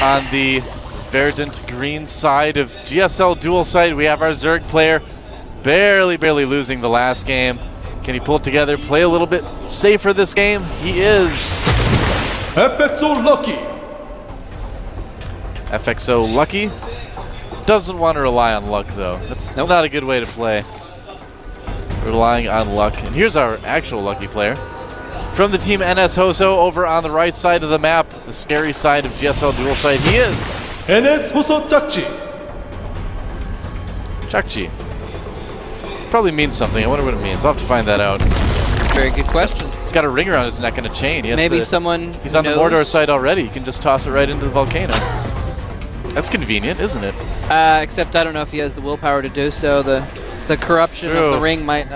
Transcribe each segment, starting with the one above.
On the verdant green side of GSL dual site, we have our Zerg player barely losing the last game. Can he pull it together, play a little bit safer this game? He is. FXO Lucky. FXO Lucky doesn't want to rely on luck, though. That's not a good way to play. Relying on luck. And here's our actual Lucky player. From the team NS Hoso over on the right side of the map, the scary side of GSL dual side, he is. NS Hoso jjakji. jjakji. Probably means something. I wonder what it means. I'll have to find that out. Very good question. He's got a ring around his neck and a chain. Maybe someone He's on the Mordor side already. He can just toss it right into the volcano. That's convenient, isn't it? Except I don't know if he has the willpower to do so. The corruption of the ring might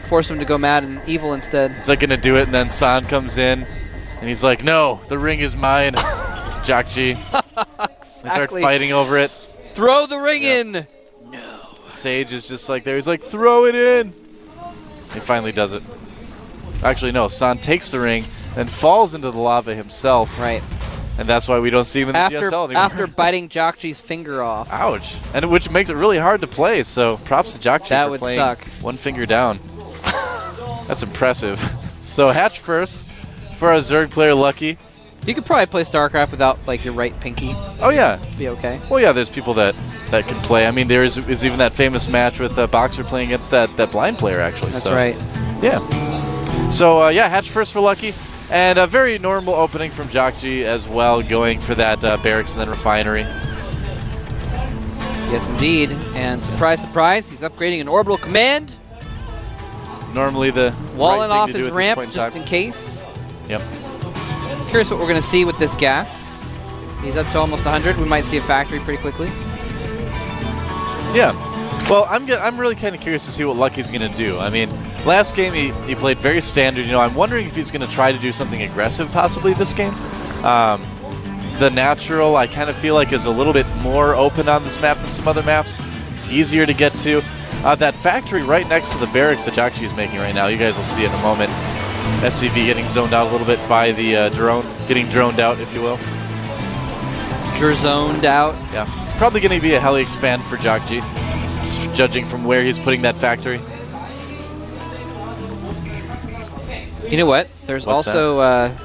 force him to go mad and evil instead. He's like gonna do it, and then San comes in, and he's like, "No, the ring is mine." jjakji. Exactly. They start fighting over it. Throw the ring in. No. Sage is just like there. He's like, "Throw it in." He finally does it. Actually, no. San takes the ring and falls into the lava himself. Right. And that's why we don't see him in the GSL anymore. After biting jjakji's finger off. Ouch. And which makes it really hard to play, so props to jjakji for playing one finger down. That's impressive. So hatch first for a Zerg player Lucky. You could probably play StarCraft without like your right pinky. Oh yeah. Be okay. Well yeah, there's people that can play. I mean there is even that famous match with a Boxer playing against that blind player actually. That's right. Yeah. So yeah, hatch first for Lucky. And a very normal opening from jjakji as well, going for that barracks and then refinery. Yes, indeed. And surprise, surprise, he's upgrading an orbital command. Normally the walling right off thing to his do at ramp this point just in case. Yep. Curious what we're going to see with this gas. He's up to almost 100. We might see a factory pretty quickly. Yeah. Well, I'm really kind of curious to see what Lucky's going to do. I mean, last game he played very standard. You know, I'm wondering if he's going to try to do something aggressive possibly this game. The natural, I kind of feel like, is a little bit more open on this map than some other maps. Easier to get to. That factory right next to the barracks that jjakji is making right now, you guys will see it in a moment. SCV getting zoned out a little bit by the drone, getting droned out, if you will. Zoned out? Yeah. Probably going to be a heli expand for jjakji. Judging from where he's putting that factory. You know what? There's also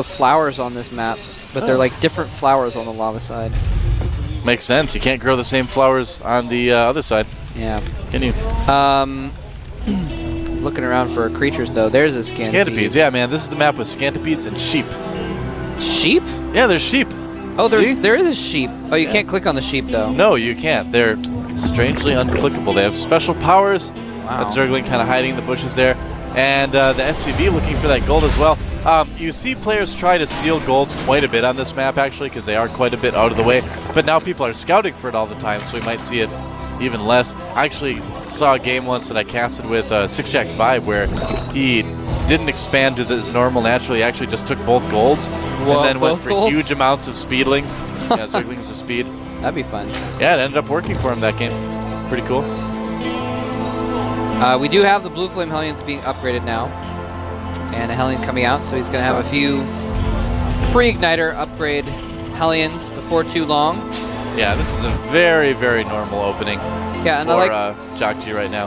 flowers on this map, but they're like different flowers on the lava side. Makes sense. You can't grow the same flowers on the other side. Yeah. Can you? Looking around for creatures though. There's a scantipede. Scantipedes. Yeah, man. This is the map with scantipedes and sheep. Sheep? Yeah, there's sheep. Oh, there is a sheep. Oh, you can't click on the sheep though. No, you can't. They're strangely unclickable. They have special powers. Wow. That Zergling kind of hiding in the bushes there. And the SCV looking for that gold as well. You see players try to steal golds quite a bit on this map, actually, because they are quite a bit out of the way. But now people are scouting for it all the time, so we might see it even less. I actually saw a game once that I casted with 6jack's Vibe where he didn't expand to his normal naturally. He actually just took both golds and then went for huge amounts of speedlings. Yeah, Zerglings of speed. That'd be fun. Yeah, it ended up working for him that game. Pretty cool. We do have the Blue Flame Hellions being upgraded now. And a Hellion coming out, so he's going to have a few pre-igniter upgrade Hellions before too long. Yeah, this is a very, very normal opening and for jjakji right now.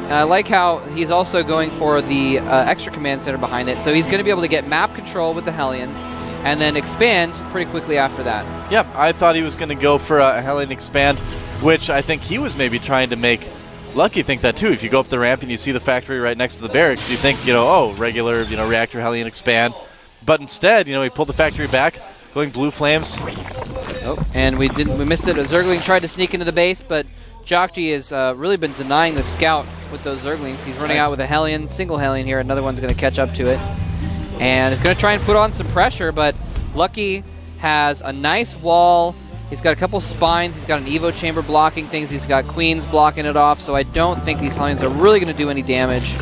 And I like how he's also going for the extra command center behind it, so he's going to be able to get map control with the Hellions and then expand pretty quickly after that. Yep, I thought he was going to go for a Hellion expand, which I think he was maybe trying to make Lucky think that too. If you go up the ramp and you see the factory right next to the barracks, you think, oh, regular, reactor Hellion expand. But instead, he pulled the factory back, going blue flames. Oh, and we missed it. A Zergling tried to sneak into the base, but jjakji has really been denying the scout with those Zerglings. He's running out with a Hellion, single Hellion here. Another one's going to catch up to it. And it's going to try and put on some pressure, but Lucky has a nice wall. He's got a couple spines. He's got an Evo chamber blocking things. He's got queens blocking it off, so I don't think these Hellions are really going to do any damage.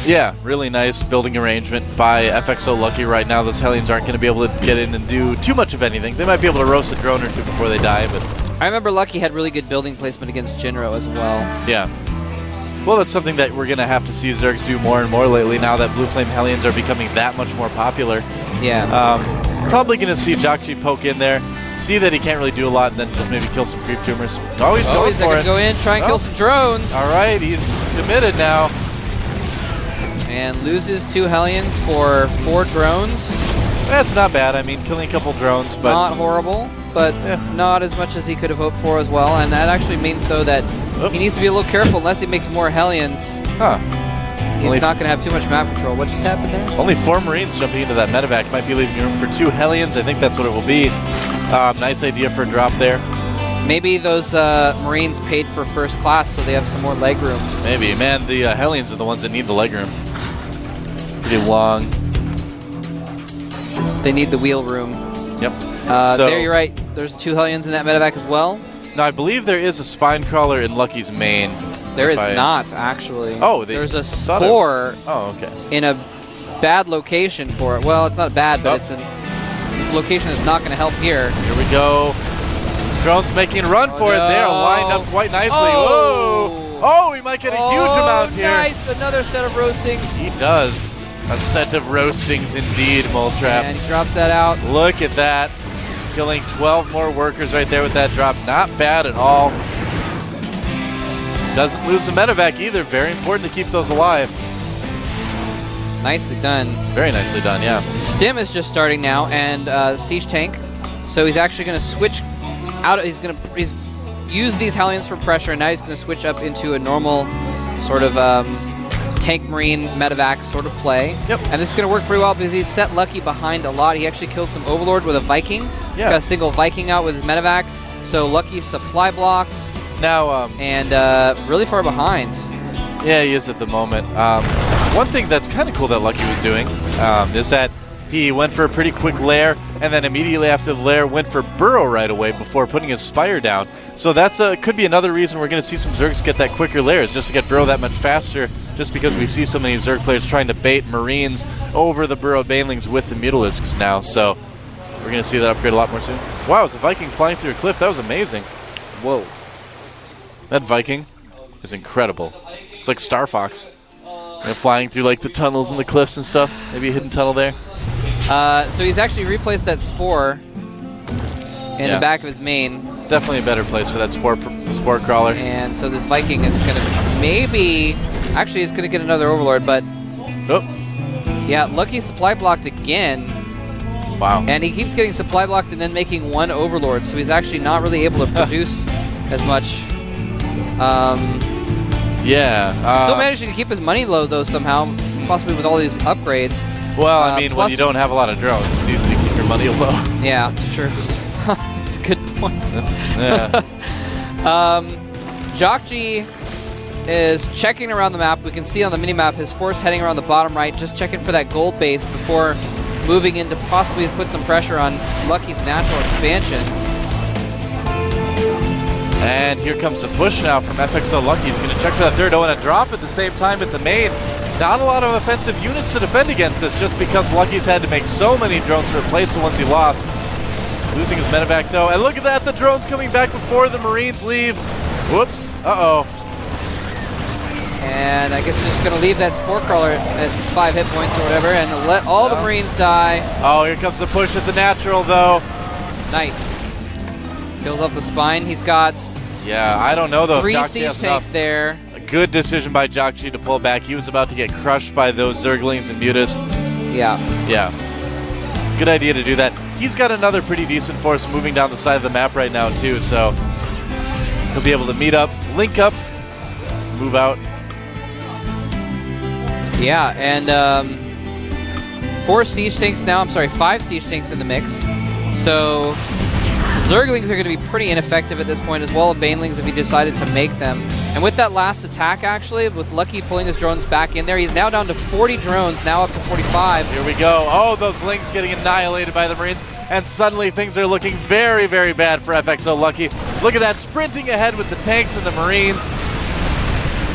Yeah, really nice building arrangement by FXO Lucky right now. Those Hellions aren't going to be able to get in and do too much of anything. They might be able to roast a drone or two before they die, but... I remember Lucky had really good building placement against Jinro as well. Yeah. Well, that's something that we're going to have to see Zergs do more and more lately now that Blue Flame Hellions are becoming that much more popular. Yeah. Probably going to see jjakji poke in there, see that he can't really do a lot, and then just maybe kill some creep tumors. Oh, he's going for it. Go in, try and kill some drones. All right, he's committed now. And loses 2 Hellions for 4 drones. That's not bad. I mean, killing a couple drones, but not horrible, but not as much as he could have hoped for as well. And that actually means, though, that he needs to be a little careful unless he makes more Hellions. Huh. He's not going to have too much map control. What just happened there? Only 4 Marines jumping into that medevac. Might be leaving room for 2 Hellions. I think that's what it will be. Nice idea for a drop there. Maybe those Marines paid for first class, so they have some more leg room. Maybe. Man, the Hellions are the ones that need the leg room. Pretty long. They need the wheel room. Yep. There, you're right. There's 2 Hellions in that medevac as well. Now, I believe there is a spine crawler in Lucky's main. There is not, actually. Oh, there's a spore in a bad location for it. Well, it's not bad, but it's a location that's not going to help here. Here we go. Drones making a run for it. They are lined up quite nicely. Oh. Whoa! Oh, he might get a huge amount here. Nice! Another set of roastings. He does. A set of roastings indeed, Moletrap. And he drops that out. Look at that. Killing 12 more workers right there with that drop. Not bad at all. Doesn't lose the medevac either. Very important to keep those alive. Nicely done. Very nicely done, yeah. Stim is just starting now, and Siege Tank. So he's actually going to switch out. He's use these Hellions for pressure, and now he's going to switch up into a normal sort of tank marine medevac sort of play. Yep. And this is going to work pretty well because he's set Lucky behind a lot. He actually killed some Overlord with a Viking. Yeah. Got a single Viking out with his medevac. So Lucky's supply blocked. Now, and really far behind. Yeah, he is at the moment. One thing that's kind of cool that Lucky was doing is that he went for a pretty quick lair, and then immediately after the lair went for burrow right away before putting his spire down. So that's could be another reason we're going to see some Zergs get that quicker lairs, just to get burrow that much faster, just because we see so many Zerg players trying to bait Marines over the burrowed banelings with the Mutalisks now. So we're going to see that upgrade a lot more soon. Wow, it's a Viking flying through a cliff. That was amazing. Whoa. That Viking is incredible. It's like Star Fox. Flying through like the tunnels and the cliffs and stuff. Maybe a hidden tunnel there. So he's actually replaced that spore in the back of his main. Definitely a better place for that spore crawler. And so this Viking is going to maybe... Actually, he's going to get another Overlord, but... Oh. Yeah, Lucky supply blocked again. Wow. And he keeps getting supply blocked and then making 1 Overlord, so he's actually not really able to produce as much. Still managing to keep his money low, though, somehow, possibly with all these upgrades. Well, I mean, when you don't have a lot of drones, it's easy to keep your money low. Yeah, it's true. It's a good point. jjakji is checking around the map. We can see on the mini-map his force heading around the bottom right, just checking for that gold base before moving in to possibly put some pressure on Lucky's natural expansion. And here comes the push now from FXO Lucky. He's going to check for that third. Oh, and a drop at the same time at the main. Not a lot of offensive units to defend against this, just because Lucky's had to make so many drones to replace the ones he lost. Losing his medevac, though. And look at that, the drones coming back before the Marines leave. Whoops. Uh-oh. And I guess we're just going to leave that spore crawler at 5 hit points or whatever and let all the Marines die. Oh, here comes the push at the natural, though. Nice. Kills off the spine. He's got... Yeah, I don't know, though. 3 siege tanks there. A good decision by jjakji to pull back. He was about to get crushed by those Zerglings and Mutas. Yeah. Yeah. Good idea to do that. He's got another pretty decent force moving down the side of the map right now, too, so he'll be able to meet up, link up, move out. Yeah, and 5 siege tanks in the mix. So Zerglings are going to be pretty ineffective at this point, as well as Banelings if he decided to make them. And with that last attack, actually, with Lucky pulling his drones back in there, he's now down to 40 drones, now up to 45. Here we go. Oh, those Lings getting annihilated by the Marines. And suddenly things are looking very, very bad for FXO Lucky. Look at that, sprinting ahead with the tanks and the Marines.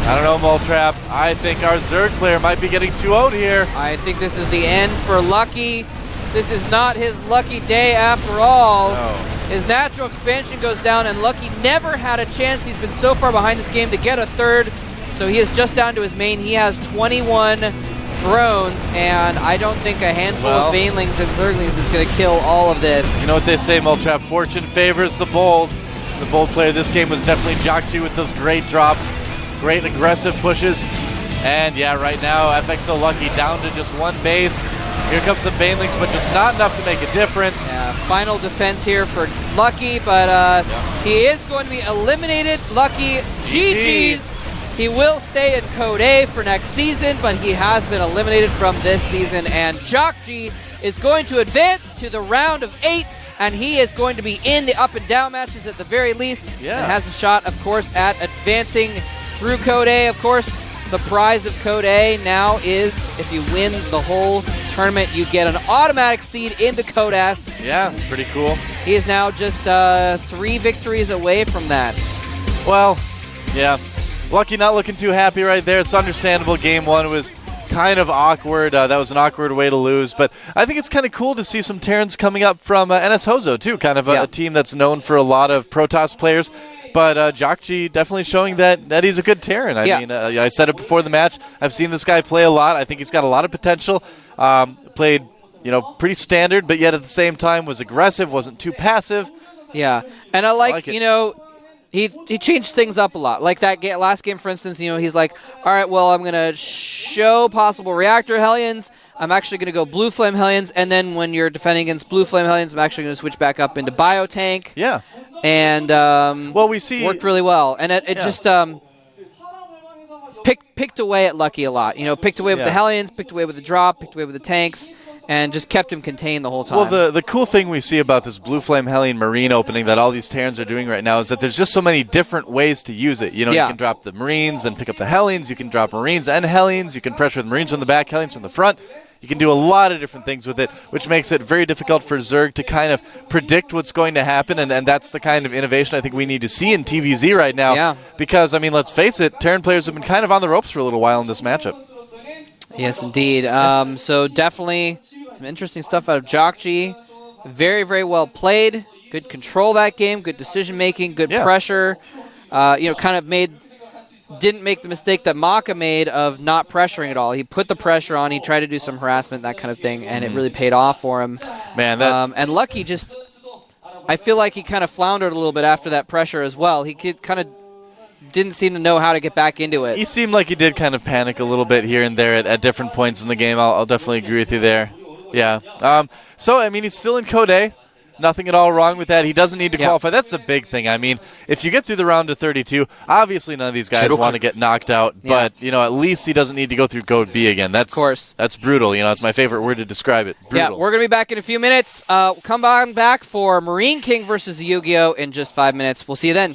I don't know, Moletrap. I think our Zerg player might be getting 2-0'd here. I think this is the end for Lucky. This is not his lucky day after all. No. His natural expansion goes down, and Lucky never had a chance. He's been so far behind this game to get a third, so he is just down to his main. He has 21 drones, and I don't think a handful of Banelings and Zerglings is going to kill all of this. You know what they say, Moltrap, fortune favors the bold. The bold player this game was definitely jjakji with those great drops, great aggressive pushes. And yeah, right now, FXO Lucky down to just one base. Here comes some Banelings, but just not enough to make a difference. Yeah, final defense here for Lucky, but he is going to be eliminated. Lucky, GG's. He will stay in Code A for next season, but he has been eliminated from this season. And jjakji is going to advance to the round of 8, and he is going to be in the up and down matches at the very least. Yeah. And has a shot, of course, at advancing through Code A. Of course, the prize of Code A now is, if you win the whole tournament, you get an automatic seed into Code S. Yeah, pretty cool. He is now just 3 victories away from that. Well, yeah. Lucky not looking too happy right there. It's understandable. Game 1 was kind of awkward. That was an awkward way to lose. But I think it's kind of cool to see some Terrans coming up from NS Hozo, too. Kind of a team that's known for a lot of Protoss players. But jjakji definitely showing that he's a good Terran. I mean, I said it before the match. I've seen this guy play a lot. I think he's got a lot of potential. Played, pretty standard, but yet at the same time was aggressive, wasn't too passive. Yeah, and I like he changed things up a lot. Like that last game, for instance, he's like, all right, well, I'm going to show possible Reactor Hellions. I'm actually going to go Blue Flame Hellions, and then when you're defending against Blue Flame Hellions, I'm actually going to switch back up into Biotank. Yeah. And we see worked really well. And it just picked away at Lucky a lot. Picked away with the Hellions, picked away with the drop, picked away with the tanks, and just kept him contained the whole time. Well, the cool thing we see about this Blue Flame Hellion Marine opening that all these Terrans are doing right now is that there's just so many different ways to use it. You can drop the Marines and pick up the Hellions. You can drop Marines and Hellions. You can pressure the Marines from the back, Hellions from the front. You can do a lot of different things with it, which makes it very difficult for Zerg to kind of predict what's going to happen, and that's the kind of innovation I think we need to see in TVZ right now. Yeah. Because, let's face it, Terran players have been kind of on the ropes for a little while in this matchup. Yes, indeed. So definitely some interesting stuff out of jjakji. Very, very well played. Good control that game. Good decision making. Good pressure. Didn't make the mistake that Maka made of not pressuring at all. He put the pressure on. He tried to do some harassment, that kind of thing, and it really paid off for him. Man, and Lucky just, I feel like he kind of floundered a little bit after that pressure as well. He kind of didn't seem to know how to get back into it. He seemed like he did kind of panic a little bit here and there at different points in the game. I'll definitely agree with you there. Yeah. He's still in Code A. Nothing at all wrong with that. He doesn't need to qualify. That's the big thing. If you get through the round of 32, obviously none of these guys want to get knocked out, but at least he doesn't need to go through Code B again. Of course. That's brutal. That's my favorite word to describe it. Brutal. Yeah, we're going to be back in a few minutes. Come on back for Marine King versus Yu-Gi-Oh! In just 5 minutes. We'll see you then.